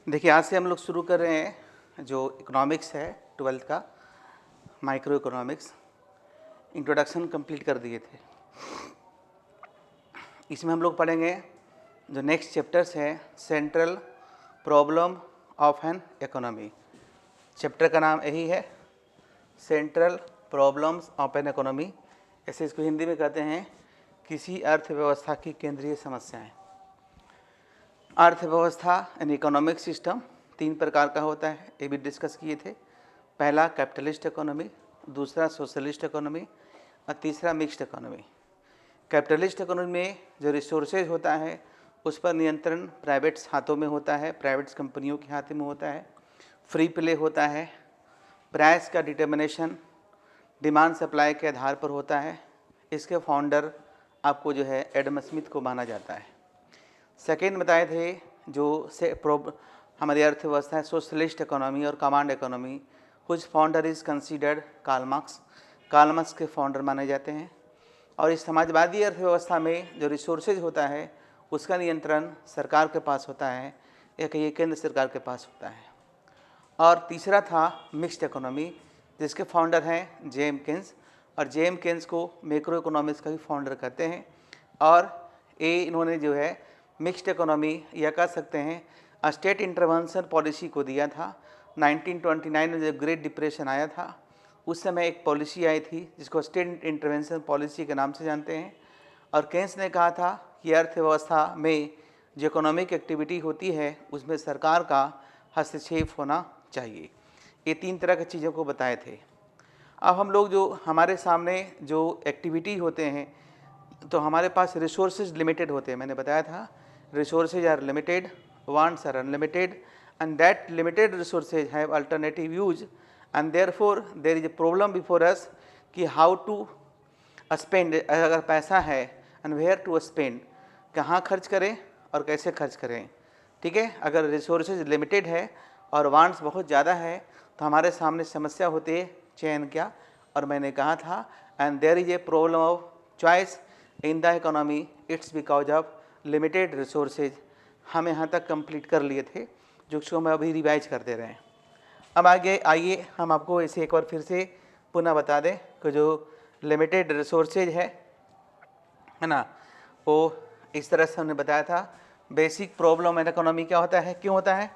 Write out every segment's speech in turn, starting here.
देखिए, आज से हम लोग शुरू कर रहे हैं जो इकोनॉमिक्स है 12th का, माइक्रो इकोनॉमिक्स। इंट्रोडक्शन कंप्लीट कर दिए थे। इसमें हम लोग पढ़ेंगे जो नेक्स्ट चैप्टर्स है, central problem of an economy. Chapter का नाम यही है, central problems of an economy. ऐसे इसको हिंदी में कहते हैं किसी अर्थव्यवस्था की केंद्रीय समस्याएं। अर्थव्यवस्था एंड इकोनॉमिक सिस्टम 3 प्रकार का होता है, ये भी डिस्कस किए थे। पहला कैपिटलिस्ट इकोनॉमी, दूसरा सोशलिस्ट इकोनॉमी और तीसरा मिक्स्ड इकोनॉमी। कैपिटलिस्ट इकोनॉमी में जो रिसोर्सेज होता है उस पर नियंत्रण प्राइवेट्स हाथों में होता है, प्राइवेट्स कंपनियों के हाथ में होता है। फ्री प्ले होता है, प्राइस का डिटर्मिनेशन डिमांड सप्लाई के आधार पर होता है। इसके फाउंडर आपको जो है एडम स्मिथ को माना जाता है। सेकेंड बताए थे जो हमारी अर्थव्यवस्था है सोशलिस्ट इकोनॉमी और कमांड इकोनॉमी, कुछ founder is considered Karl Marx. Karl Marx के फाउंडर माने जाते हैं। और इस समाजवादी अर्थव्यवस्था में जो रिसोर्सेज होता है उसका नियंत्रण सरकार के पास होता है या कहीं केंद्र सरकार के पास होता है। और तीसरा था मिक्स्ड इकोनॉमी, जिसके फाउंडर हैं जेम केन्स, और जेम केन्स को मैक्रो इकोनॉमिक्स का भी फाउंडर कहते हैं। और इन्होंने जो है मिक्स्ड इकोनॉमी या कह सकते हैं स्टेट इंटरवेंशन पॉलिसी को दिया था। 1929 में जब ग्रेट डिप्रेशन आया था उस समय एक पॉलिसी आई थी जिसको स्टेट इंटरवेंशन पॉलिसी के नाम से जानते हैं। और केन्स ने कहा था कि अर्थव्यवस्था में जो इकोनॉमिक एक्टिविटी होती है उसमें सरकार का हस्तक्षेप होना चाहिए। ये 3 तरह की चीज़ों को बताए थे। अब हम लोग जो हमारे सामने जो एक्टिविटी होते हैं तो हमारे पास रिसोर्सेज लिमिटेड होते हैं। मैंने बताया था resources are limited, wants are unlimited, and that limited resources have alternative use, and therefore there is a problem before us कि how to spend, अगर पैसा है and where to spend, कहाँ खर्च करें और कैसे खर्च करें। ठीक है, अगर रिसोर्सेज लिमिटेड है और वांट्स बहुत ज़्यादा है तो हमारे सामने समस्या होती है चयन क्या। और मैंने कहा था and there is a problem of choice in the economy, it's because of limited resources. हम यहाँ तक कंप्लीट कर लिए थे जो उसको हम अभी रिवाइज कर दे रहे हैं। अब आगे आइए हम आपको इसे एक बार फिर से पुनः बता दें कि जो लिमिटेड रिसोर्सेज है ना, वो इस तरह से हमने बताया था। बेसिक प्रॉब्लम इन इकोनॉमी क्या होता है, क्यों होता है?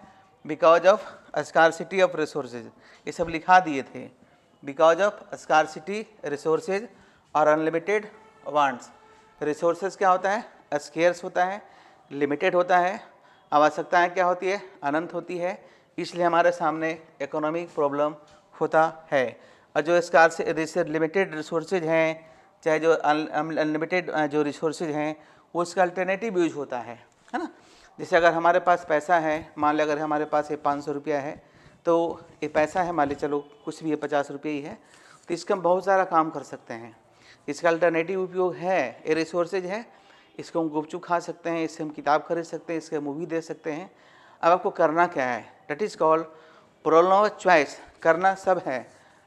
Because of scarcity of resources, ये सब लिखा दिए थे। बिकॉज ऑफ स्कार्सिटी रिसोर्सेज और अनलिमिटेड वांट्स। रिसोर्सेज क्या होता है? स्केर्स होता है, लिमिटेड होता है। आवश्यकताएं क्या होती है? अनंत होती है। इसलिए हमारे सामने इकोनॉमिक प्रॉब्लम होता है। और जो स्कार्स लिमिटेड रिसोर्सेज हैं, चाहे जो अनलिमिटेड जो रिसोर्सेज हैं, वो उसका अल्टरनेटिव यूज होता है ना। जैसे अगर हमारे पास पैसा है, मान लिया अगर हमारे पास ये 500 रुपया है, तो ये पैसा है, मान ली चलो कुछ भी है, 50 रुपये ही है, तो इसका हम बहुत सारा काम कर सकते हैं। इसका अल्टरनेटिव उपयोग है, ये रिसोर्सेज है, इसको हम गुपचुप खा सकते हैं, इससे हम किताब खरीद सकते हैं, इसके मूवी देख सकते हैं। अब आपको करना क्या है? That is called problem of choice. करना सब है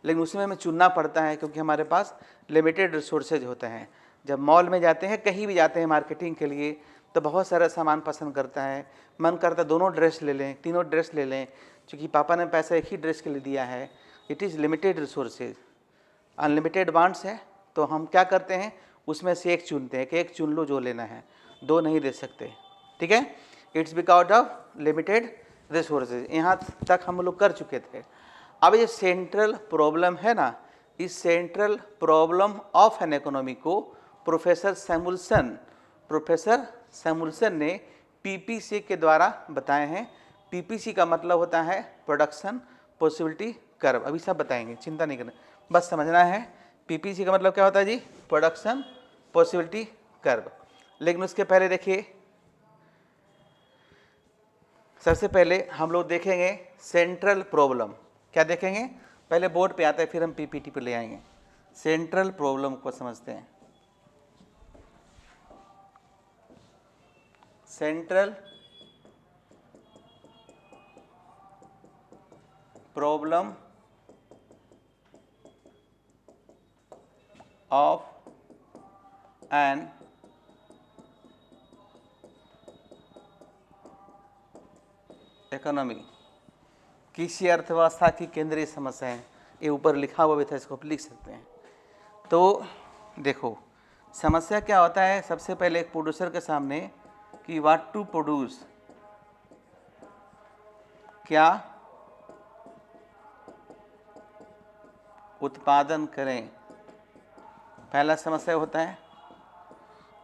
लेकिन उसमें हमें चुनना पड़ता है क्योंकि हमारे पास लिमिटेड रिसोर्सेज होते हैं। जब मॉल में जाते हैं, कहीं भी जाते हैं मार्केटिंग के लिए, तो बहुत सारा सामान पसंद करता है, मन करता है दोनों ड्रेस ले लें, तीनों ड्रेस ले लें, क्योंकि पापा ने पैसा एक ही ड्रेस के लिए दिया है। It is limited resources. Unlimited wants है तो हम क्या करते हैं, उसमें से एक चुनते हैं कि एक चुन लो जो लेना है, 2 नहीं दे सकते। ठीक है, it's because of limited resources. यहाँ तक हम लोग कर चुके थे। अब ये सेंट्रल प्रॉब्लम है ना, इस central problem of an economy को प्रोफेसर सैमुअल्सन ने पीपीसी के द्वारा बताए हैं। पीपीसी का मतलब होता है प्रोडक्शन पॉसिबिलिटी कर्व। अभी सब बताएंगे, चिंता नहीं करना, बस समझना है। पीपीसी का मतलब क्या होता है जी? Production possibility curve. लेकिन उसके पहले देखिए, सबसे पहले हम लोग देखेंगे सेंट्रल प्रॉब्लम। क्या देखेंगे? पहले बोर्ड पे आता है, फिर हम पीपीटी पे ले आएंगे। सेंट्रल प्रॉब्लम को समझते हैं। Central problem of an economy किसी अर्थव्यवस्था की केंद्रीय समस्या है। ये ऊपर लिखा हुआ भी था, इसको लिख सकते हैं। तो देखो समस्या क्या होता है, सबसे पहले एक प्रोड्यूसर के सामने कि व्हाट टू प्रोड्यूस, क्या उत्पादन करें, पहला समस्या होता है।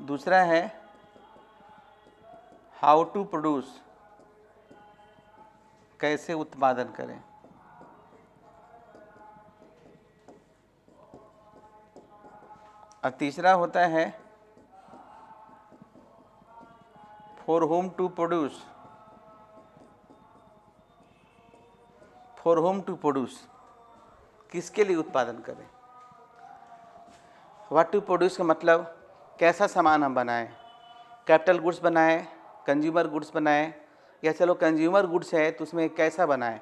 दूसरा है हाउ टू प्रोड्यूस, कैसे उत्पादन करें। और तीसरा होता है for whom to produce, for whom to produce, किसके लिए उत्पादन करें। व्हाट टू प्रोड्यूस का मतलब कैसा सामान हम बनाएं, कैपिटल गुड्स बनाएं, कंज्यूमर गुड्स बनाएं, या चलो कंज्यूमर गुड्स है तो उसमें कैसा बनाएं,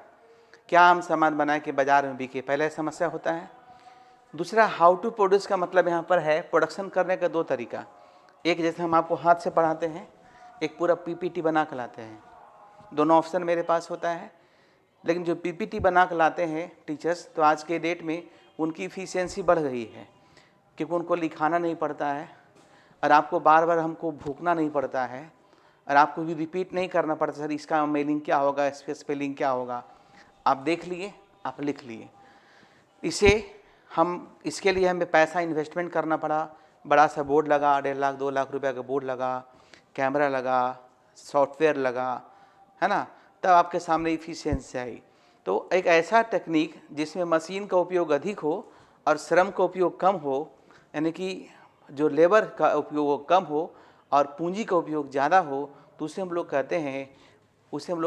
क्या हम सामान बनाएं कि बाज़ार में बिके, पहले समस्या होता है। दूसरा हाउ टू प्रोड्यूस का मतलब यहाँ पर है प्रोडक्शन करने का दो तरीका। एक जैसे हम आपको हाथ से पढ़ाते हैं, एक पूरा पीपीटी बना कर लाते हैं, दोनों ऑप्शन मेरे पास होता है। लेकिन जो पीपीटी बना कर लाते हैं टीचर्स, तो आज के डेट में उनकी इफ़िशियंसी बढ़ गई है क्योंकि उनको लिखाना नहीं पड़ता है और आपको बार बार हमको भूखना नहीं पड़ता है और आपको भी रिपीट नहीं करना पड़ता, सर इसका मीनिंग क्या होगा, इसका स्पेलिंग क्या होगा, आप देख लिए, आप लिख लिए। इसके लिए हमें पैसा इन्वेस्टमेंट करना पड़ा, बड़ा सा बोर्ड लगा, 1.5 लाख 2 लाख रुपए का बोर्ड लगा, कैमरा लगा, सॉफ्टवेयर लगा, है ना, तब आपके सामने इफिशियंसी आई। तो एक ऐसा टेक्निक जिसमें मशीन का उपयोग अधिक हो और श्रम का उपयोग कम हो, यानी कि जो लेबर का उपयोग कम हो और पूंजी का उपयोग ज़्यादा हो, तो उसे हम लोग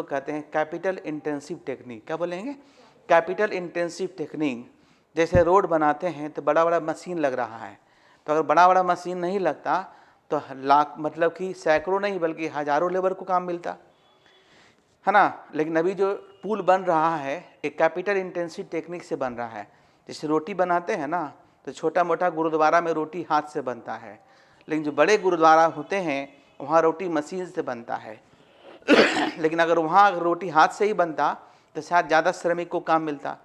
कहते हैं कैपिटल इंटेंसिव टेक्निक। क्या बोलेंगे? Capital intensive technique. जैसे रोड बनाते हैं तो बड़ा बड़ा मशीन लग रहा है, तो अगर बड़ा बड़ा मशीन नहीं लगता तो लाख मतलब कि सैकड़ों नहीं बल्कि हज़ारों लेबर को काम मिलता है ना। लेकिन अभी जो पुल बन रहा है एक कैपिटल इंटेंसिव टेक्निक से बन रहा है। जैसे रोटी बनाते हैं ना, तो छोटा मोटा गुरुद्वारा में रोटी हाथ से बनता है, लेकिन जो बड़े गुरुद्वारा होते हैं वहाँ रोटी मशीन से बनता है। लेकिन अगर वहाँ रोटी हाथ से ही बनता तो शायद ज़्यादा श्रमिक को काम मिलता,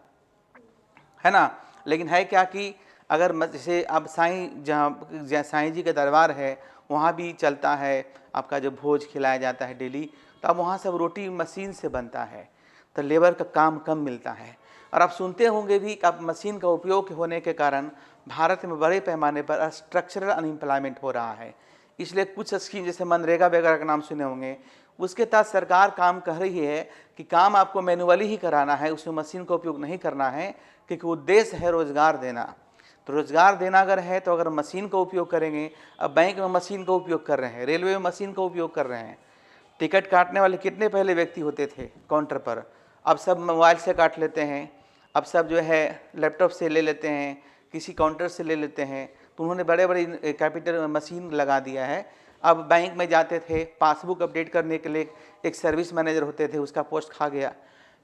है ना। लेकिन है क्या कि अगर जैसे अब जहाँ साईं जी का दरबार है वहाँ भी चलता है, आपका जो भोज खिलाया जाता है डेली, तो अब वहाँ सब रोटी मशीन से बनता है, तो लेबर का काम कम मिलता है। और आप सुनते होंगे भी कि अब मशीन का उपयोग होने के कारण भारत में बड़े पैमाने पर स्ट्रक्चरल अनएम्प्लॉयमेंट हो रहा है। इसलिए कुछ स्कीम जैसे मनरेगा वगैरह का नाम सुने होंगे, उसके तहत सरकार काम कह रही है कि काम आपको मैनुअली ही कराना है, उसमें मशीन का उपयोग नहीं करना है, क्योंकि उद्देश्य है रोजगार देना। तो रोजगार देना अगर है तो अगर मशीन का उपयोग करेंगे, अब बैंक में मशीन का उपयोग कर रहे हैं, रेलवे में मशीन का उपयोग कर रहे हैं। टिकट काटने वाले कितने पहले व्यक्ति होते थे काउंटर पर, अब सब मोबाइल से काट लेते हैं, अब सब जो है लैपटॉप से ले लेते हैं, किसी काउंटर से ले लेते हैं। तो उन्होंने बड़े बड़े कैपिटल मशीन लगा दिया है। अब बैंक में जाते थे पासबुक अपडेट करने के लिए, एक सर्विस मैनेजर होते थे, उसका पोस्ट खा गया,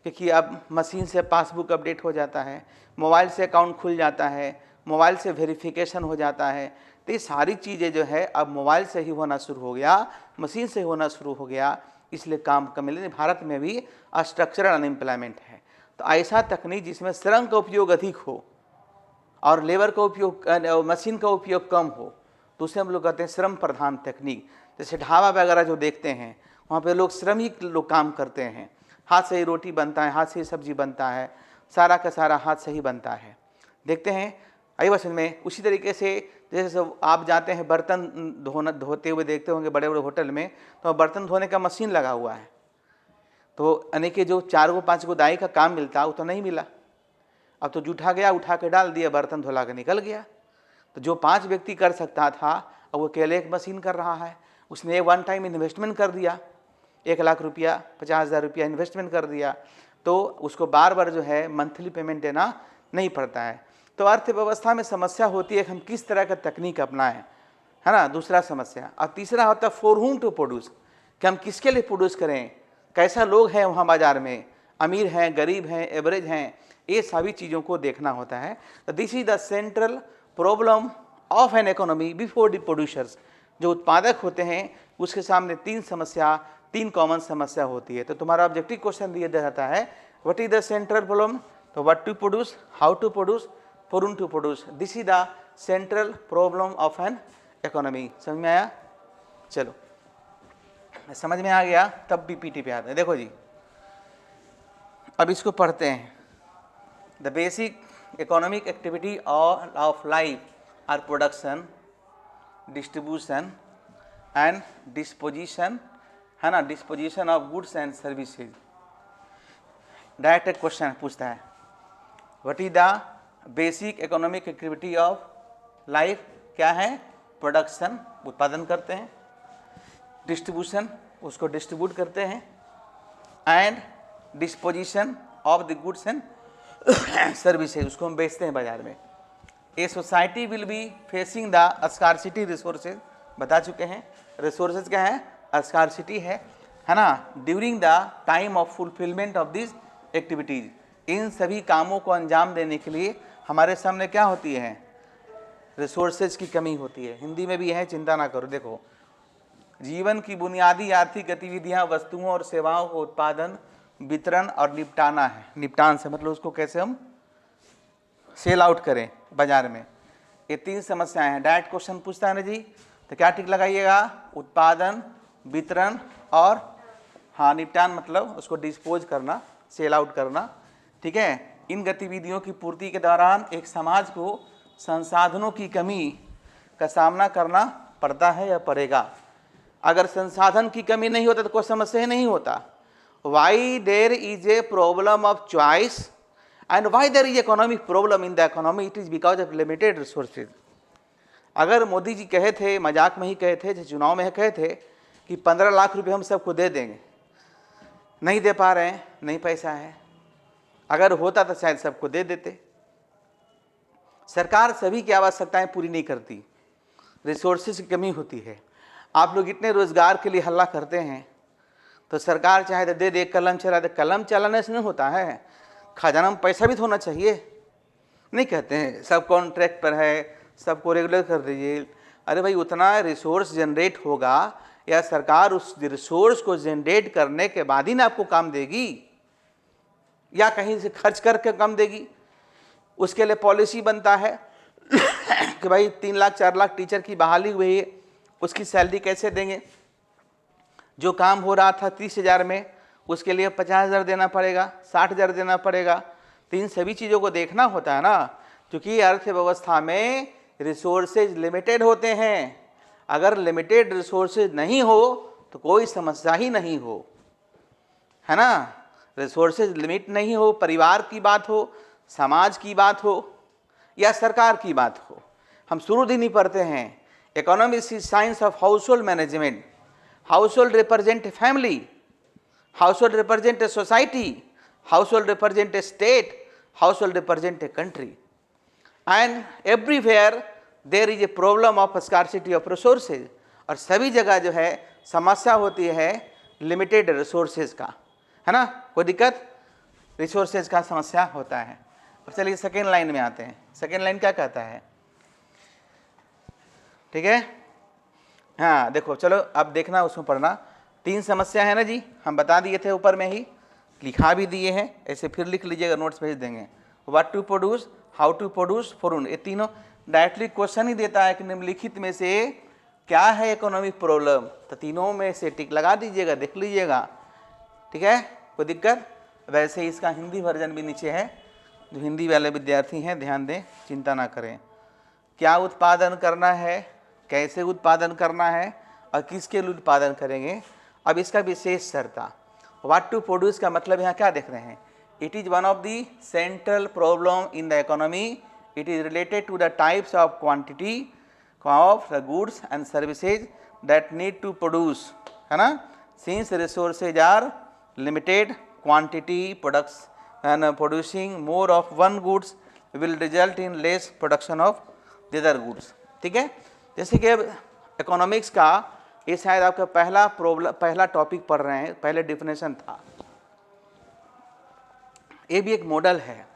क्योंकि अब मशीन से पासबुक अपडेट हो जाता है, मोबाइल से अकाउंट खुल जाता है, मोबाइल से वेरिफिकेशन हो जाता है। तो ये सारी चीज़ें जो है अब मोबाइल से ही होना शुरू हो गया, मशीन से होना शुरू हो गया, इसलिए काम कम मिले। भारत में भी स्ट्रक्चरल अनएम्प्लॉयमेंट है। तो ऐसा तकनीक जिसमें श्रम का उपयोग अधिक हो और लेबर का उपयोग, मशीन का उपयोग कम हो, तो उसे हम लोग कहते हैं श्रम प्रधान तकनीक। जैसे ढाबा वगैरह जो देखते हैं वहाँ पे लोग श्रमिक लोग काम करते हैं, हाथ से ही रोटी बनता है, हाथ से ही सब्जी बनता है, सारा का सारा हाथ से ही बनता है। देखते हैं आई बस में। उसी तरीके से जैसे आप जाते हैं बर्तन धोते हुए देखते होंगे बड़े बड़े होटल में, तो बर्तन धोने का मशीन लगा हुआ है, तो यानी कि जो 4-5 दाई का काम मिलता वो तो नहीं मिला। अब तो जूठा गया, उठा के डाल दिया, बर्तन धुला के निकल गया। तो जो 5 व्यक्ति कर सकता था अब वो अकेले एक मशीन कर रहा है। उसने वन टाइम इन्वेस्टमेंट कर दिया, 1 लाख रुपया, 50,000 रुपया इन्वेस्टमेंट कर दिया, तो उसको बार बार जो है मंथली पेमेंट देना नहीं पड़ता है। तो अर्थव्यवस्था में समस्या होती है कि हम किस तरह का तकनीक अपनाएं, है ना, दूसरा समस्या। और तीसरा होता है फॉर हुम टू प्रोड्यूस, कि हम किसके लिए प्रोड्यूस करें, कैसा लोग हैं वहाँ बाज़ार में, अमीर हैं, गरीब हैं, एवरेज हैं, ये सभी चीज़ों को देखना होता है। तो this is the central problem of an economy before the producers. जो उत्पादक होते हैं उसके सामने 3 समस्या तीन कॉमन समस्या होती है। तो तुम्हारा ऑब्जेक्टिव क्वेश्चन दिया जाता है what is the central problem, तो what to produce, how to produce, for to produce, this is the central problem of an economy. समझ में आया? चलो समझ में आ गया तब पीपीटी पे आते हैं। देखो जी अब इसको पढ़ते हैं। The basic economic activity of life are production, distribution and disposition, है ना, disposition of goods and services. Direct question पूछता है what is the basic economic activity of life, क्या है? प्रोडक्शन, उत्पादन करते हैं, डिस्ट्रीब्यूशन, उसको डिस्ट्रीब्यूट करते हैं, and disposition of the goods and services, उसको हम बेचते हैं बाजार में। A society will be facing the scarcity resources, बता चुके हैं रिसोर्सेज क्या है? स्कार्सिटी है ना, during the time of fulfilment of this activities. इन सभी कामों को अंजाम देने के लिए हमारे सामने क्या होती है? रिसोर्सेज की कमी होती है। हिंदी में भी है, चिंता ना करो। देखो जीवन की बुनियादी आर्थिक गतिविधियां वस्तुओं और सेवाओं को उत्पादन, वितरण और निपटाना है। निपटान से मतलब उसको कैसे हम सेल आउट करें बाजार में। ये तीन समस्याएं हैं। डायरेक्ट क्वेश्चन पूछता है ना जी, तो क्या टिक लगाइएगा? उत्पादन, वितरण और हाँ निपटान, मतलब उसको डिस्पोज करना, सेल आउट करना। ठीक है, इन गतिविधियों की पूर्ति के दौरान एक समाज को संसाधनों की कमी का सामना करना पड़ता है या पड़ेगा। अगर संसाधन की कमी नहीं होता तो कोई समस्या ही नहीं होता। Why there is a problem of choice and why there is economic problem in the economy, it is because of limited resources. अगर मोदी जी कहे थे, मजाक में ही कहे थे, चुनाव में कहे थे कि 15 लाख रुपए हम सबको दे देंगे, नहीं दे पा रहे हैं, नहीं पैसा है। अगर होता तो शायद सबको दे देते। सरकार सभी की आवश्यकताएं पूरी नहीं करती, रिसोर्सेज की कमी होती है। आप लोग इतने रोजगार के लिए हल्ला करते हैं, तो सरकार चाहे तो दे दे, कलम चला दे। कलम चलाने से नहीं होता है, खजाना में पैसा भी तो होना चाहिए। नहीं कहते हैं सब कॉन्ट्रैक्ट पर है, सबको रेगुलर कर दीजिए। अरे भाई उतना रिसोर्स जनरेट होगा या सरकार उस रिसोर्स को जनरेट करने के बाद ही ना आपको काम देगी, या कहीं से खर्च करके काम देगी। उसके लिए पॉलिसी बनता है कि भाई 3 लाख 4 लाख टीचर की बहाली हुई है, उसकी सैलरी कैसे देंगे? जो काम हो रहा था 30,000 में, उसके लिए 50,000 देना पड़ेगा, 60,000 देना पड़ेगा। तो इन सभी चीज़ों को देखना होता है ना, क्योंकि अर्थव्यवस्था में रिसोर्सेज लिमिटेड होते हैं। अगर लिमिटेड रिसोर्सेज नहीं हो तो कोई समस्या ही नहीं हो, है ना। रिसोर्सेज लिमिट नहीं हो, परिवार की बात हो, समाज की बात हो या सरकार की बात हो। हम शुरू दिन ही पढ़ते हैं economics is science of household management. Household represent a family, household represent a society, household represent a state, household represent a country, and everywhere there is a problem of scarcity of resources. और सभी जगह जो है समस्या होती है limited resources का, है ना। कोई दिक्कत? रिसोर्सेज का समस्या होता है। और चलिए सेकेंड लाइन में आते हैं। सेकेंड लाइन क्या कहता है? ठीक है, हाँ देखो, चलो अब देखना, उसमें पढ़ना। 3 समस्या है ना जी, हम बता दिए थे ऊपर में ही, लिखा भी दिए हैं, ऐसे फिर लिख लीजिएगा, नोट्स भेज देंगे। What to produce, how to produce, for, ये तीनों डायरेक्टली क्वेश्चन ही देता है कि निम्नलिखित में से क्या है इकोनॉमिक प्रॉब्लम, तो तीनों में से टिक लगा दीजिएगा, देख लीजिएगा। ठीक है, कोई दिक्कत? वैसे इसका हिंदी वर्जन भी नीचे है, जो हिंदी वाले विद्यार्थी हैं ध्यान दें, चिंता ना करें। क्या उत्पादन करना है, कैसे उत्पादन करना है और किसके लिए उत्पादन करेंगे। अब इसका विशेष शर्ता, व्हाट टू प्रोड्यूस का मतलब यहाँ क्या देख रहे हैं? It is one of the central problem in the economy. It is related to the types of quantity of the goods and services that need to produce, है ना। Since resources are limited, quantity products and producing more of one goods will result in less production of the other goods. ठीक है, जैसे कि अब economics का ये शायद आपका पहला टॉपिक पढ़ रहे हैं, पहले डिफिनेशन था। ये भी एक मॉडल है।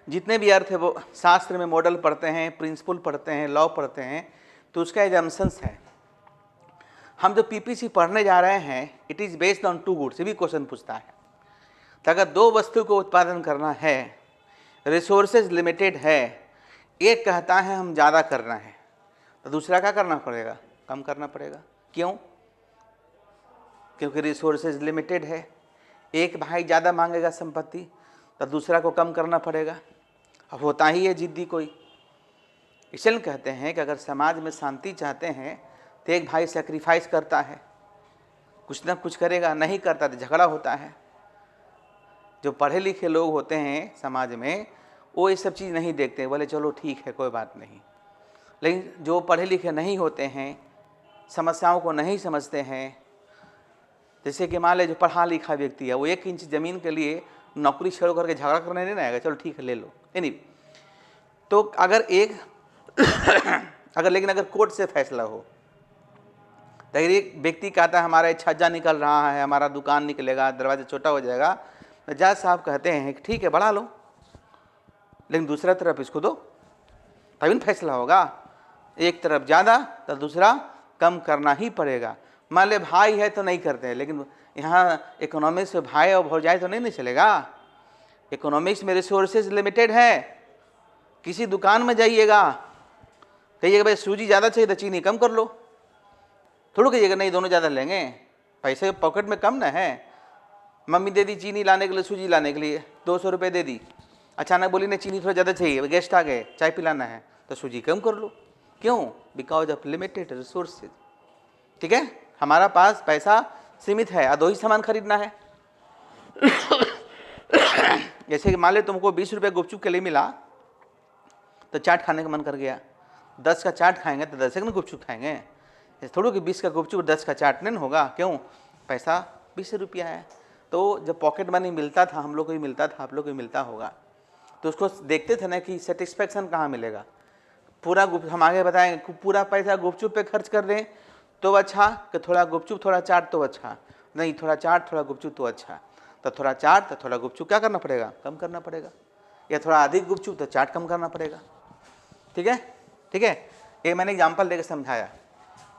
जितने भी अर्थ है वो शास्त्र में मॉडल पढ़ते हैं, प्रिंसिपल पढ़ते हैं, लॉ पढ़ते हैं, तो उसका एजम्पशंस है। हम जो पीपीसी पढ़ने जा रहे हैं, it is based on two goods, भी क्वेश्चन पूछता है। तो अगर दो वस्तु को उत्पादन करना है, रिसोर्सेज लिमिटेड है, एक कहता है हम ज़्यादा करना है, तो दूसरा क्या करना पड़ेगा? कम करना पड़ेगा। क्यों? क्योंकि रिसोर्सेज लिमिटेड है। एक भाई ज़्यादा मांगेगा संपत्ति, तो दूसरा को कम करना पड़ेगा। अब होता ही है जिद्दी कोई। इसलिए कहते हैं कि अगर समाज में शांति चाहते हैं तो एक भाई सेक्रीफाइस करता है, कुछ ना कुछ करेगा, नहीं करता तो झगड़ा होता है। जो पढ़े लिखे लोग होते हैं समाज में, वो ये सब चीज़ नहीं देखते, बोले चलो ठीक है कोई बात नहीं। लेकिन जो पढ़े लिखे नहीं होते हैं, समस्याओं को नहीं समझते हैं, जैसे कि मान ले जो पढ़ा लिखा व्यक्ति है, वो 1 इंच ज़मीन के लिए नौकरी छोड़ करके झगड़ा करने नहीं आएगा, चलो ठीक है ले लो, नहीं। तो अगर एक लेकिन अगर कोर्ट से फैसला हो, तो एक व्यक्ति कहता है हमारा छज्जा निकल रहा है, हमारा दुकान निकलेगा, दरवाजा छोटा हो जाएगा, तो जज साहब कहते हैं कि ठीक है बढ़ा लो, लेकिन दूसरा तरफ इसको दो, तभी फैसला होगा। एक तरफ ज़्यादा तो दूसरा कम करना ही पड़ेगा। मान ले भाई है तो नहीं करते हैं, लेकिन यहाँ इकोनॉमिक्स में भाई और भौजाई तो नहीं चलेगा। इकोनॉमिक्स में रिसोर्सेज लिमिटेड है। किसी दुकान में जाइएगा, कहिएगा भाई सूजी ज़्यादा चाहिए तो चीनी कम कर लो, थोड़ा कहिएगा नहीं दोनों ज़्यादा लेंगे, पैसे पॉकेट में कम ना है। मम्मी दे दी चीनी लाने के लिए, सूजी लाने के लिए 200 रुपये दे दी, अचानक बोली नहीं चीनी थोड़ा ज़्यादा चाहिए, गेस्ट आ गए, चाय पिलाना है, तो सूजी कम कर लो। क्यों? Because of limited resources. ठीक है, हमारा पास पैसा सीमित है और 2 ही सामान खरीदना है। जैसे कि मान ले तुमको 20 रुपये गुपचुप के लिए मिला, तो चाट खाने का मन कर गया, 10 का चाट खाएंगे तो 10 का गुपचुप खाएंगे, थोड़ा कि 20 का गुपचुप 10 का चाट नहीं होगा। क्यों? पैसा 20 रुपया है। तो जब पॉकेट मनी मिलता था, हम लोग को भी मिलता था, आप लोग को भी मिलता होगा, तो उसको देखते थे ना कि सेटिस्फेक्शन कहाँ मिलेगा। पूरा हम आगे बताएं, पूरा पैसा गुपचुप पे खर्च कर दें तो अच्छा, कि थोड़ा गुपचुप थोड़ा चाट तो अच्छा, नहीं थोड़ा चाट थोड़ा गुपचुप तो अच्छा, तो थोड़ा चाट तो थोड़ा गुपचुप क्या करना पड़ेगा? कम करना पड़ेगा, या थोड़ा अधिक गुपचुप तो चाट कम करना पड़ेगा। ठीक है, ठीक है, ये मैंने एग्जाम्पल देकर समझाया।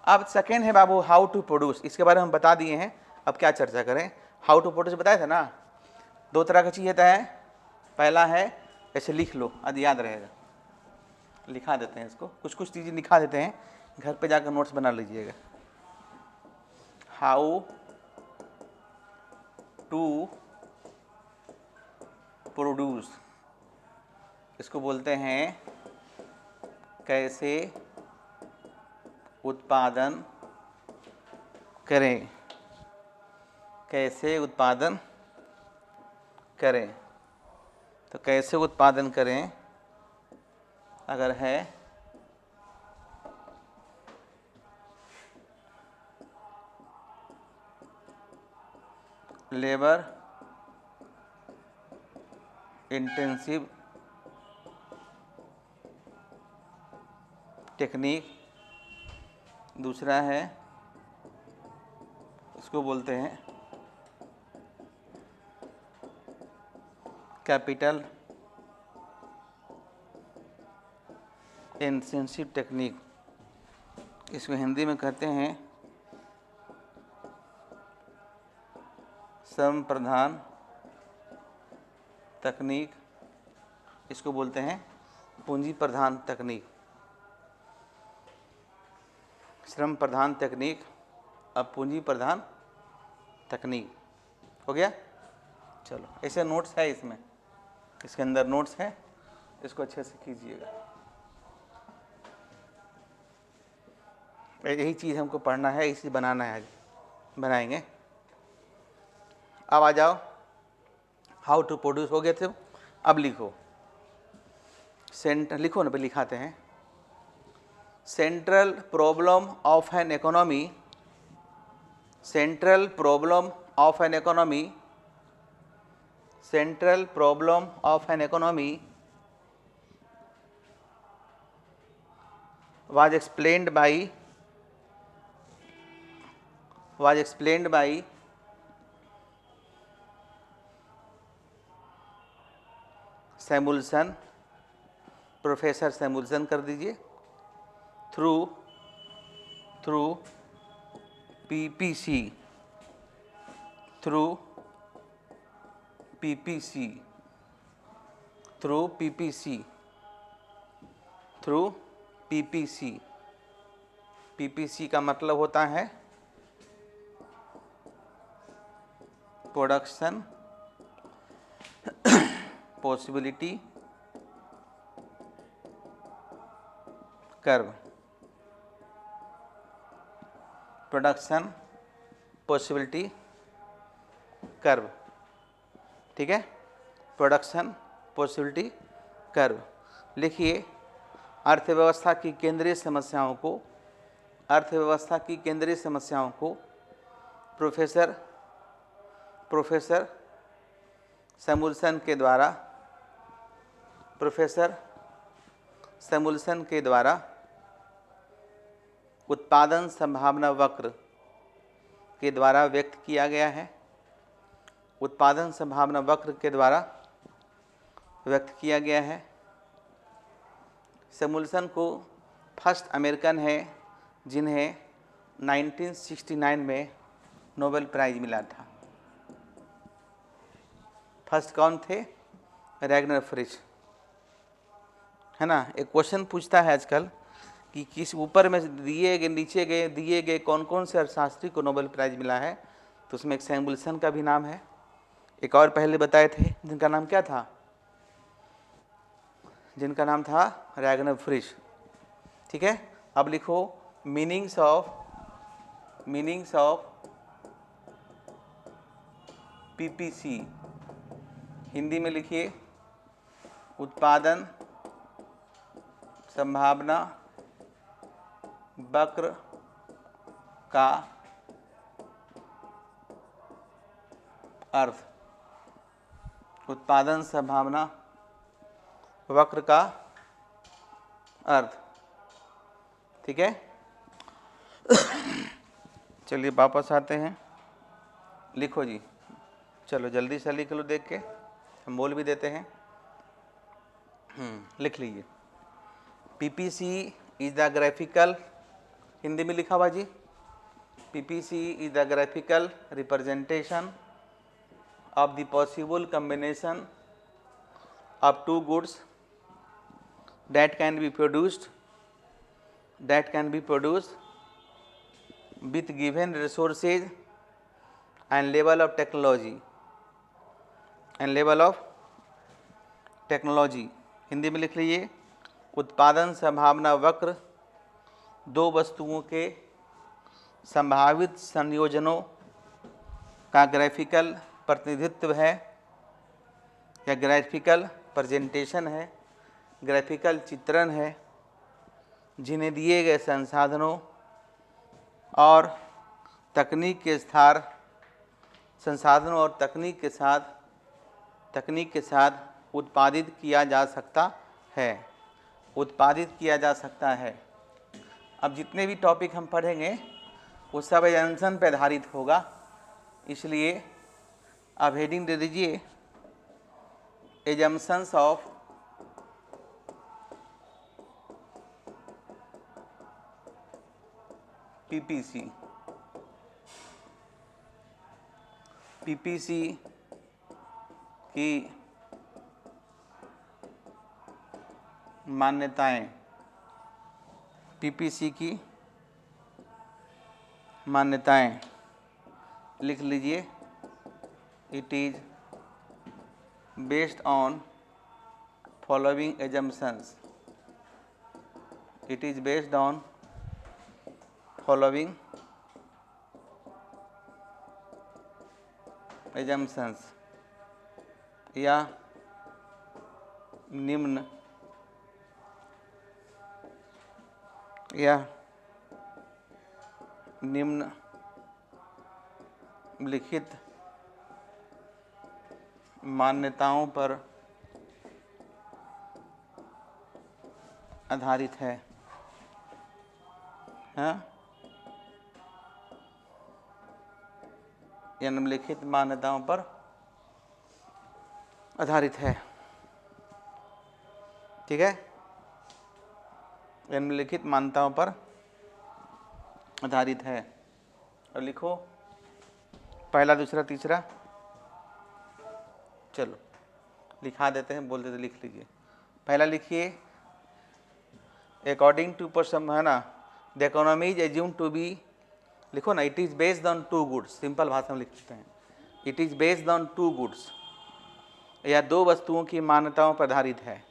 अब सेकेंड है बाबू हाउ टू प्रोड्यूस, इसके बारे में हम बता दिए हैं, अब क्या चर्चा करें। हाउ टू प्रोड्यूस बताया था ना, 2 तरह का चीज़ होता है। पहला है ऐसे लिख लो, आज याद रहेगा, लिखा देते हैं इसको, कुछ कुछ चीज़ें लिखा देते हैं, घर पे जाकर नोट्स बना लीजिएगा। हाउ टू प्रोड्यूस, इसको बोलते हैं कैसे उत्पादन करें, कैसे उत्पादन करें। तो कैसे उत्पादन करें अगर है लेबर इंटेंसिव टेक्निक, दूसरा है इसको बोलते हैं कैपिटल इंटेंसिव टेक्निक, इसको हिंदी में कहते हैं श्रम प्रधान तकनीक, इसको बोलते हैं पूंजी प्रधान तकनीक। श्रम प्रधान तकनीक अब पूंजी प्रधान तकनीक हो गया। चलो ऐसे नोट्स है, इसमें इसके अंदर नोट्स है, इसको अच्छे से कीजिएगा। यही चीज़ हमको पढ़ना है, इसी बनाना है, आज बनाएंगे। अब आ जाओ, हाउ टू प्रोड्यूस हो गए थे, अब लिखो लिखो ना, पे लिखाते हैं। Central problem of an economy, central problem of an economy, central problem of an economy was explained by Samuelson, professor Samuelson कर दीजिए, through PPC, through PPC, through PPC, through PPC। PPC का मतलब होता है production possibility curve, production possibility curve, ठीक है, production possibility curve. लिखिए, अर्थव्यवस्था की केंद्रीय समस्याओं को, अर्थव्यवस्था की केंद्रीय समस्याओं को प्रोफेसर सैमुअल्सन के द्वारा, प्रोफेसर सैमुअल्सन के द्वारा उत्पादन संभावना वक्र के द्वारा व्यक्त किया गया है, उत्पादन संभावना वक्र के द्वारा व्यक्त किया गया है। सैमुअल्सन को फर्स्ट अमेरिकन है जिन्हें 1969 में नोबेल प्राइज़ मिला था। फर्स्ट कौन थे? रैगनर फ्रिश, है ना। एक क्वेश्चन पूछता है आजकल कि किस ऊपर में नीचे दिए गए कौन कौन से अर्थशास्त्री को नोबेल प्राइज़ मिला है, तो उसमें एक सैमुअल्सन का भी नाम है, एक और पहले बताए थे जिनका नाम क्या था, जिनका नाम था रैगनर फ्रिश, ठीक है। अब लिखो मीनिंग्स ऑफ पीपीसी, हिंदी में लिखिए उत्पादन संभावना वक्र का अर्थ, उत्पादन संभावना वक्र का अर्थ, ठीक है। चलिए वापस आते हैं, लिखो जी, चलो जल्दी से लिख लो, देख के हम बोल भी देते हैं। लिख लीजिए, PPC is the graphical, Hindi में लिखा हुआ जी, PPC is the graphical representation of the possible combination of two goods that can be produced with given resources and level of technology, Hindi में लिख लीजिए उत्पादन संभावना वक्र दो वस्तुओं के संभावित संयोजनों का ग्राफिकल प्रतिनिधित्व है या ग्राफिकल प्रेजेंटेशन है, ग्राफिकल चित्रण है, जिन्हें दिए गए संसाधनों और तकनीक के साथ उत्पादित किया जा सकता है, अब जितने भी टॉपिक हम पढ़ेंगे वो सब एजम्पशन पर आधारित होगा, इसलिए अब हेडिंग दे दीजिए एजम्पशंस ऑफ पीपीसी। पीपीसी की मान्यताएं, पीपीसी की मान्यताएं लिख लीजिए। It is based on following assumptions. It is based on following assumptions या निम्नलिखित मान्यताओं पर आधारित है, या निम्नलिखित मान्यताओं पर आधारित है, ठीक है, निम्नलिखित मान्यताओं पर आधारित है। और लिखो पहला, दूसरा, तीसरा। चलो लिखा देते हैं, बोल देते, लिख लीजिए। पहला लिखिए, अकॉर्डिंग टू परसम, है ना, the economy is assume to be, लिखो ना, it is based on two goods, simple भाषा में लिखते हैं, it is based on two goods, या दो वस्तुओं की मान्यताओं पर आधारित है।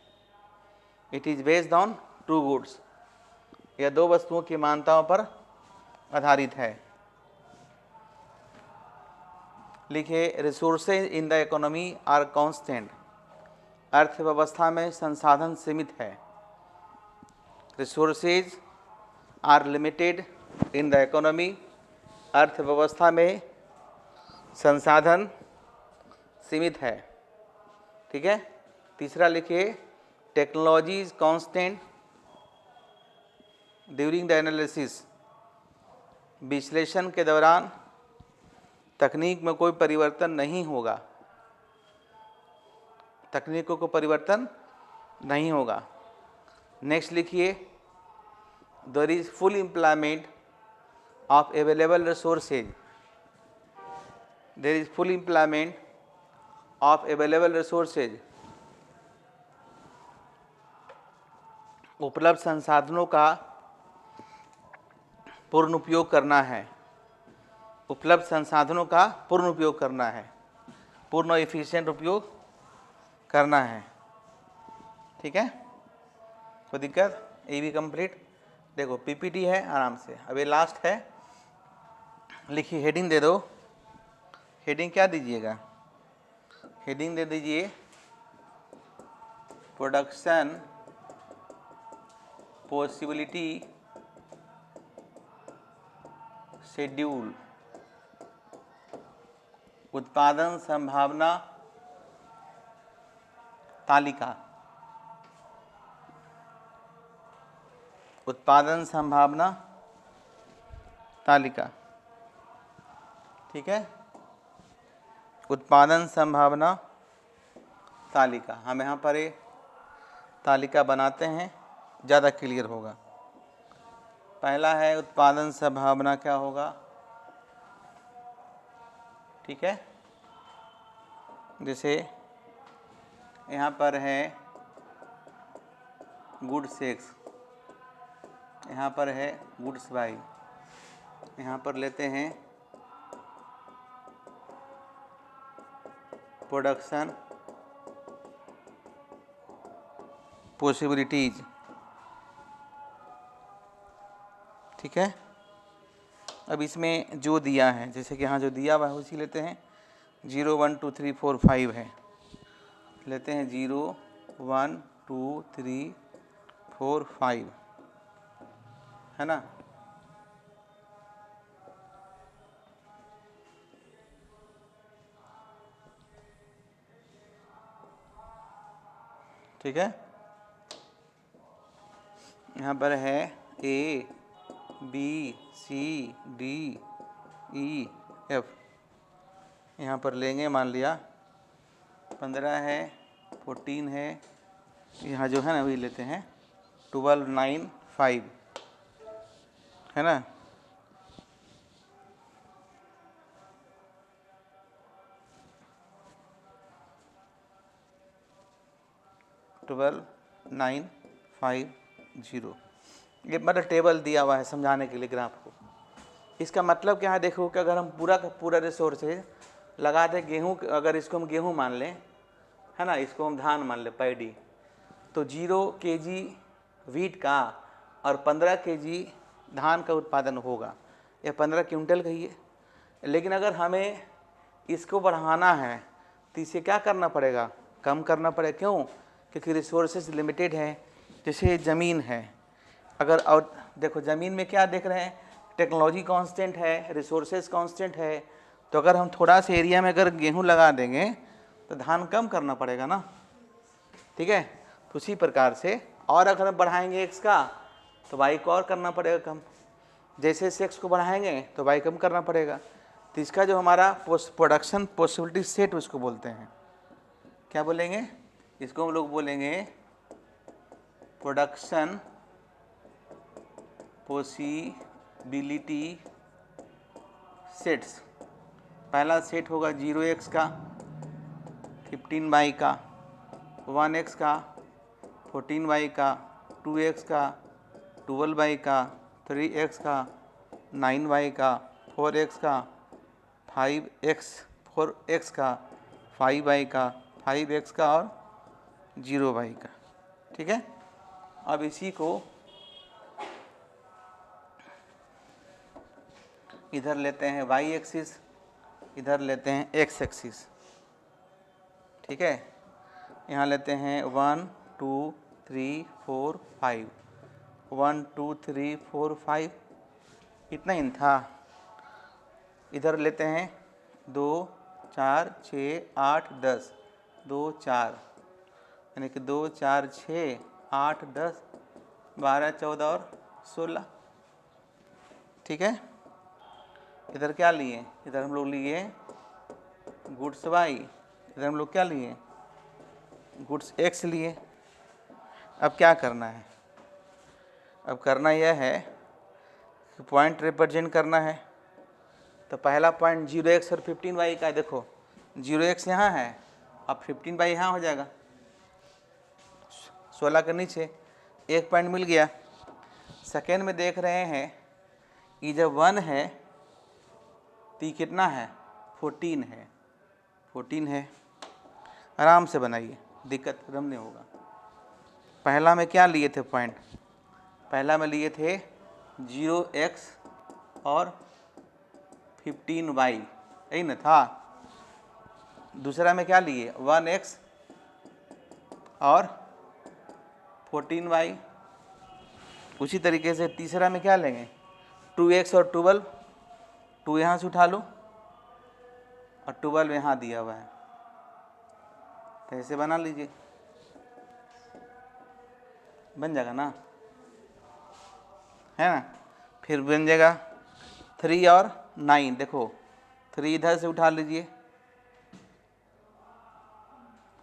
It is based on two goods, या दो वस्तुओं की मान्यताओं पर आधारित है। लिखिए, resources in the economy are constant, अर्थव्यवस्था में संसाधन सीमित है। Resources are limited in the economy, अर्थव्यवस्था में संसाधन सीमित है। ठीक है। तीसरा लिखिए, technology is constant during the analysis, विश्लेषण के दौरान तकनीक में कोई परिवर्तन नहीं होगा, तकनीकों को परिवर्तन नहीं होगा। नेक्स्ट लिखिए, there is full employment of available resources, there is full employment of available resources, उपलब्ध संसाधनों का पूर्ण उपयोग करना है, उपलब्ध संसाधनों का पूर्ण उपयोग करना है, पूर्ण एफिशिएंट उपयोग करना है। ठीक है, कोई दिक्कत? ये भी कंप्लीट। देखो पीपीटी है, आराम से। अब ये लास्ट है, लिखिए, हेडिंग दे दो। हेडिंग क्या दीजिएगा? हेडिंग दे दीजिए, प्रोडक्शन पॉसिबिलिटी शेड्यूल, उत्पादन संभावना तालिका, उत्पादन संभावना तालिका। ठीक है, उत्पादन संभावना तालिका। हम यहाँ पर ये तालिका बनाते हैं, ज़्यादा क्लियर होगा। पहला है उत्पादन संभावना क्या होगा। ठीक है, जैसे यहाँ पर है गुड्स एक्स, यहाँ पर है गुड्स वाई, यहाँ पर लेते हैं प्रोडक्शन पॉसिबिलिटीज। ठीक है, अब इसमें जो दिया है, जैसे कि यहाँ जो दिया हुआ है उसी लेते हैं। 0 1 2 3 4 5 है, लेते हैं 0 1 2 3 4 5, है ना। ठीक है, यहाँ पर है A B C D E F, यहाँ पर लेंगे, मान लिया 15 है, 14 है, यहाँ जो है ना वही लेते हैं 12 9 5, है ना। ट्वेल्व 9 5 0, ये मतलब टेबल दिया हुआ है समझाने के लिए ग्राफ को। इसका मतलब क्या है, देखो कि अगर हम पूरा का पूरा रिसोर्सेज लगा दें, गेहूँ, अगर इसको हम गेहूँ मान लें, है ना, इसको हम धान मान लें, पैडी, तो 0 kg वीट का और 15 kg धान का उत्पादन होगा, या 15 क्विंटल कहिए। लेकिन अगर हमें इसको बढ़ाना है तो इसे क्या करना पड़ेगा, कम करना पड़ेगा। क्यों? क्योंकि रिसोर्सेज लिमिटेड है। जैसे ज़मीन है, अगर, और देखो ज़मीन में क्या देख रहे हैं, टेक्नोलॉजी कांस्टेंट है, रिसोर्सेज कांस्टेंट है, तो अगर हम थोड़ा सा एरिया में अगर गेहूं लगा देंगे तो धान कम करना पड़ेगा ना। ठीक है, तो उसी प्रकार से, और अगर हम बढ़ाएंगे एक्स का तो वाई को और करना पड़ेगा कम, जैसे जैसे एक्स को बढ़ाएंगे तो वाई कम करना पड़ेगा। तो इसका जो हमारा प्रोडक्शन पॉसिबिलिटी सेट उसको बोलते हैं, क्या बोलेंगे इसको, हम लोग बोलेंगे प्रोडक्शन पॉसिबिलिटी सेट्स। पहला सेट होगा 0x का 15y का, 1x का 14y का, 2x का 12y का, 3x का 9y का, 4x का 4x का, 5y का, 5x का और 0y का। ठीक है। अब इसी को इधर लेते हैं y एक्सिस, इधर लेते हैं x एक्सिस। ठीक है। यहाँ लेते हैं 1 2 3 4 5, 1 2 3 4 5, इतना ही था। इधर लेते हैं 2 4 6 8 10, 2 4, यानी कि 2 4 6 8 10 12 14 और 16। ठीक है। इधर क्या लिए, इधर हम लोग लिए गुड्स y, इधर हम लोग क्या लिए गुड्स x लिए। अब क्या करना है, अब करना यह है कि पॉइंट रिप्रेजेंट करना है। तो पहला पॉइंट 0x और 15y का है। देखो 0x यहाँ है, अब 15y यहाँ हो जाएगा, 16 के नीचे एक पॉइंट मिल गया। सेकेंड में देख रहे हैं कि जब 1 है तो कितना है 14 है, 14 है। आराम से बनाइए, दिक्कत खत्म नहीं होगा। पहला में क्या लिए थे पॉइंट, पहला में लिए थे 0x और 15y, यही ना था। दूसरा में क्या लिए 1x और 14y। उसी तरीके से तीसरा में क्या लेंगे 2x और 12, 2 यहाँ से उठा लो और 12 यहाँ दिया हुआ है, तो ऐसे बना लीजिए, बन जाएगा ना, है ना। फिर बन जाएगा 3 और 9। देखो 3 इधर से उठा लीजिए,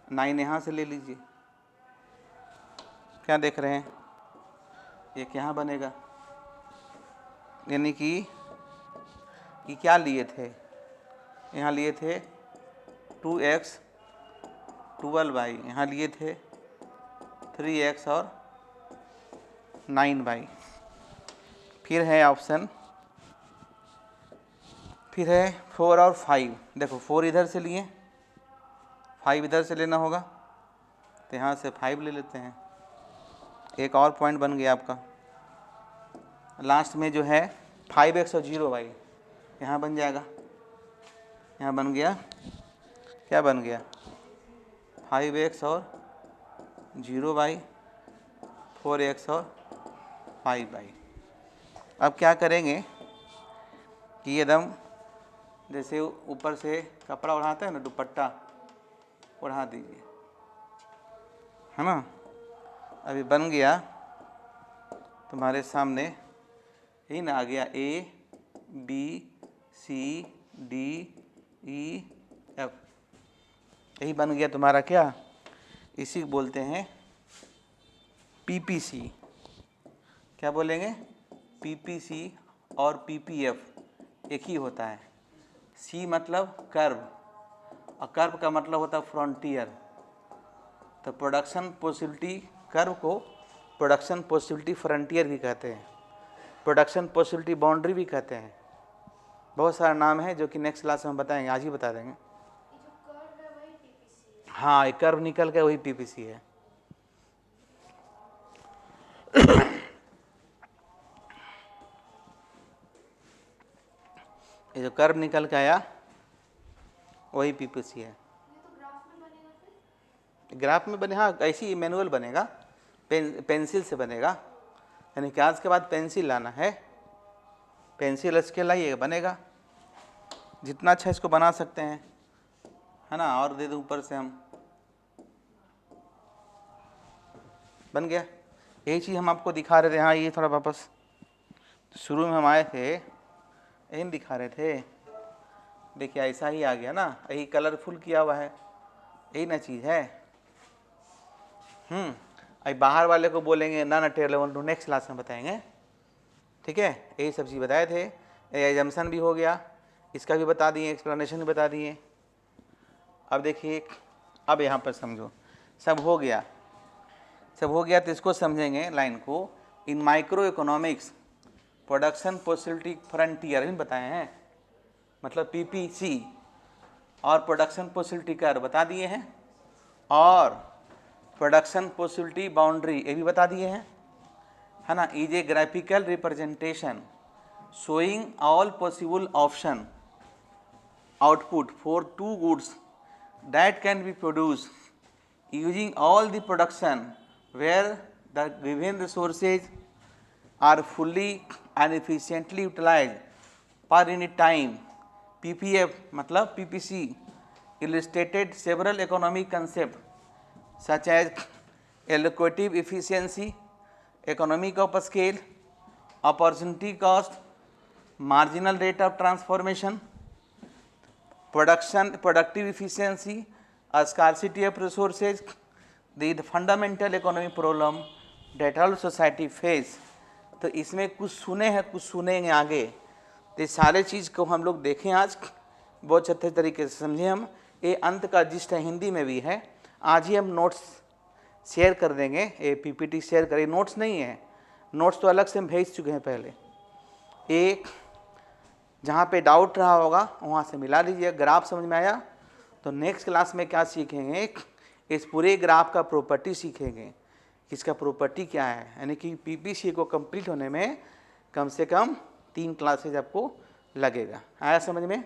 9 यहाँ से ले लीजिए। क्या देख रहे हैं, एक यहाँ बनेगा, यानी कि क्या लिए थे, यहाँ लिए थे 2x 12y, यहाँ लिए थे 3x और 9y। फिर है ऑप्शन, फिर है 4 और 5। देखो 4 इधर से लिए, 5 इधर से लेना होगा, तो यहाँ से 5 ले लेते हैं। एक और पॉइंट बन गया आपका। लास्ट में जो है 5x और 0y यहाँ बन जाएगा, यहाँ बन गया, क्या बन गया 5x और 0y, 4x और 5y। अब क्या करेंगे कि एकदम जैसे ऊपर से कपड़ा ओढ़ाते हैं ना, दुपट्टा ओढ़ा दीजिए, है ना। अभी बन गया तुम्हारे सामने, यही ना आ गया A B C D E F, यही बन गया तुम्हारा क्या, इसी बोलते हैं PPC। क्या बोलेंगे PPC और PPF एक ही होता है। C मतलब कर्व, और कर्व का मतलब होता है फ्रंटियर। तो प्रोडक्शन पॉसिबिलिटी कर्व को प्रोडक्शन पॉसिबिलिटी फ्रंटियर भी कहते हैं, प्रोडक्शन पॉसिबिलिटी बाउंड्री भी कहते हैं। बहुत सारा नाम है जो कि नेक्स्ट क्लास में हम बताएंगे, आज ही बता देंगे। हाँ, एक कर्व निकल के वही PPC है। ये जो कर्व निकल के आया वही PPC है। ग्राफ में बने, हाँ ऐसी ही मैनुअल बनेगा, पेंसिल से बनेगा, यानी कि आज के बाद पेंसिल लाना है, पेंसिल स्केल लाइएगा, बनेगा। जितना अच्छा इसको बना सकते हैं, है ना। और दे दो ऊपर से, हम बन गया। यही चीज़ हम आपको दिखा रहे थे। हाँ, ये थोड़ा वापस शुरू में हम आए थे, यही दिखा रहे थे। देखिए ऐसा ही आ गया ना, यही कलरफुल किया हुआ है, यही ना चीज़ है। अभी बाहर वाले को बोलेंगे ना टेयर लेवल टू, नेक्स्ट क्लास में बताएंगे। ठीक है, यही सब चीज़ बताए थे। एजम्पशन भी हो गया, इसका भी बता दिए, एक्सप्लेनेशन भी बता दिए। अब देखिए, अब यहाँ पर समझो, सब हो गया, सब हो गया तो इसको समझेंगे लाइन को। In microeconomics production possibility frontier भी बताए हैं, मतलब पीपीसी और प्रोडक्शन पॉसिबिलिटी कर्व बता दिए हैं, और प्रोडक्शन पॉसिबिलिटी बाउंड्री ये भी बता दिए हैं, है ना। Is a graphical representation showing all possible option output for two goods that can be produced using all the production where the given resources are fully and efficiently utilized per unit time. PPF मतलब PPC illustrated several economic concepts such as allocative efficiency, economic of scale, opportunity cost, marginal rate of transformation, productive efficiency, a scarcity of resources, the fundamental economic problem that all society face। तो इसमें कुछ सुने हैं, कुछ सुनेंगे आगे, तो सारे चीज़ को हम लोग देखें आज, बहुत अच्छे तरीके से समझें हम। ये अंत का जिस्ट है, हिंदी में भी है। आज ही हम नोट्स शेयर कर देंगे, ये पीपीटी शेयर करें, नोट्स नहीं है, नोट्स तो अलग से हम भेज चुके हैं पहले। एक जहाँ पे डाउट रहा होगा वहाँ से मिला लीजिए। ग्राफ समझ में आया तो नेक्स्ट क्लास में क्या सीखेंगे, इस पूरे ग्राफ का प्रॉपर्टी सीखेंगे, इसका प्रॉपर्टी क्या है, यानी कि पीपीसी को कंप्लीट होने में कम से कम 3 क्लासेज आपको लगेगा। आया समझ में?